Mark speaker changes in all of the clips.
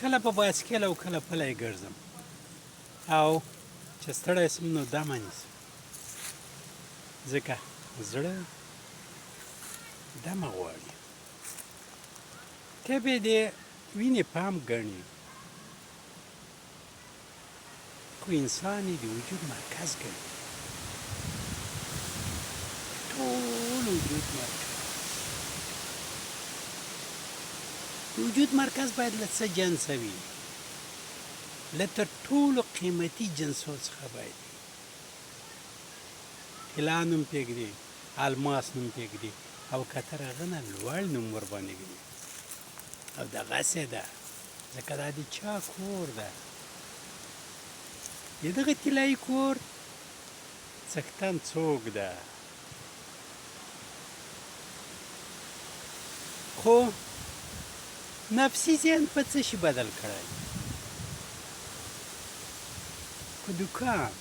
Speaker 1: کله په بایسکل او کله پلی ګرځم او چې ستړی سم نو دمه نیسم ځکه زړه دمه غواړي طبع د وینې پمپ ګڼي خو انسان یې د وجود مرکز ګڼي ټول وجود مرکز د وجود مرکز باید له څه جنسه وي له تر ټولو قیمتي جنسو څخه باید وي طلا نوم پرېږدي الماس نوم پرېږدي او که تر هغه نه لوړ نوم ورباندې ږدي او دغسې ده ځکه دا د چا کور ده د دغه طلایي کور څښتن څوک ده خو نفسي ذهن په څه شي بدل کړی په دوکان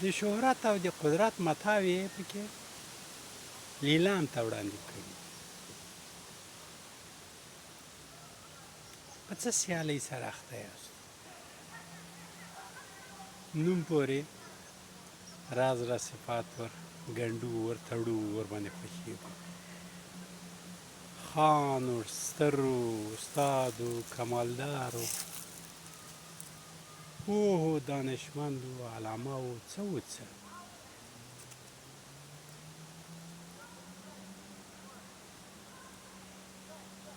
Speaker 1: د شهرت او د قدرت متاع یې پکې لیلام ته وړاندې کړي په څه سیالۍ سره اخته یاست نوم پورې راز را صفات ور ګنډو ور تړو ورباندې خوښېږو خانو سترو استادو کمالدارو پوهو دانشمندو علماو څه و څه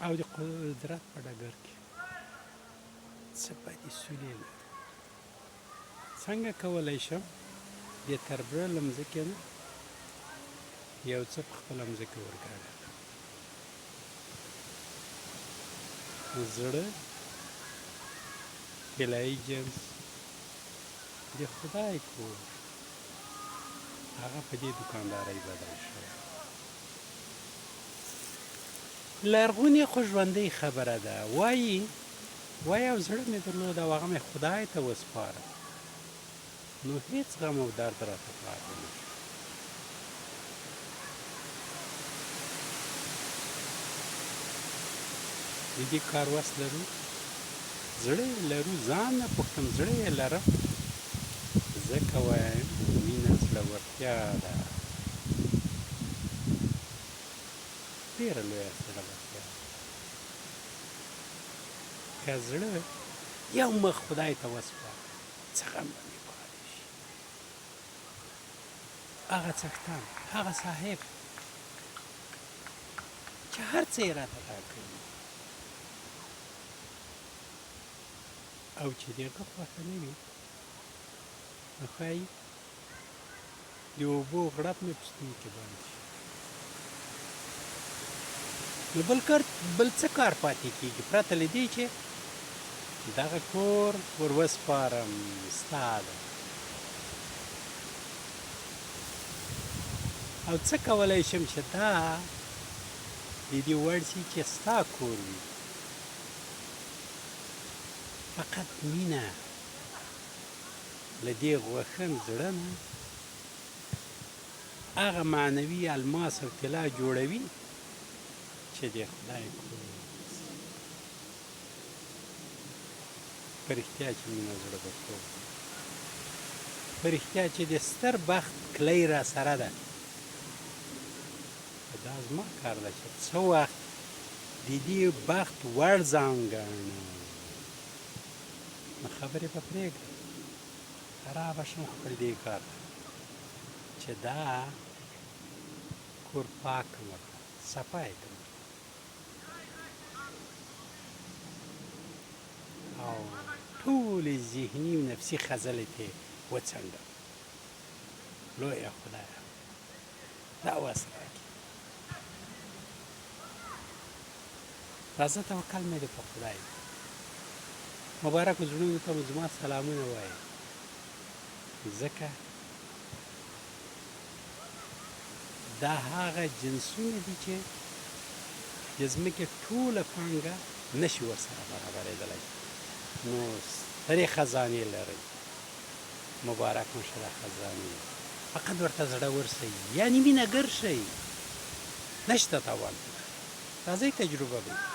Speaker 1: او د قدرت په ډګر کې څه بدې سولې لري څنګه کولی شم د تربره له مځکې نه یو څه په خپله مځکه ورګاډه زړه طلایي جنس د خدای کور هغه په دې دوکاندارۍ بدل شوی لرغونې خو ژوندۍ خبره ده وایي یو زړه مې درلود او هغه مې خدای ته وسپاره نو هیڅ غم او درد راته پاتې نه شو د دې کار وس لرو زړه یې لرو ځان نه پوښتم زړه یې لرم ځکه وایم مینه زړورتیا ده ډېره لویه زړورتیا که زړه یو مخ خدای ته وسپاره څه غم به مې پاتې شي هغه څښتن هغه صاحب چې هر څه یې راته راکړي او چې د هغه خوښه نه وي نو ښایي د اوبو غړپ مې په ستوني کې بند شي نو بل څه کار پاتې کېږي پرته له دې چې دغه کور ور وسپارم ستا ده او څه کولی شم چې دا د دې وړ شي چې ستا کور وي فقط مینه له دې غوښن زړه نه هغه معنوي الماس او طلا جوړوي چې د خدای کور په رښتیا چې مینه زړه بښتو په رښتیا چې د ستر بخت کلی را سره ده دا زما کار ده چې څه وخت د دې بخت وړ ځان ګڼم نو خبرې به پرېږدم خرابه شم خو پر دې کار چې دا کور پاک کړم ورته صفا یې کړم او ټولې ذهني او نفسي خزلې ته وڅنډم لویه خدایه دا وس راکړي راځه توکل مې دی په خدای مبارکو زړونو ته مو زما سلامونه وایي ځکه دا هغه جنسونه دي چې د ځمکې ټوله پانګه نشي ورسره برابرېدلی نو سترې خزانې لرئ مبارک مو شه دا خزانې فقط ورته زړور شئ یعنې مینه ګر شئ نشته تاوان راځئ تجربه وکړئ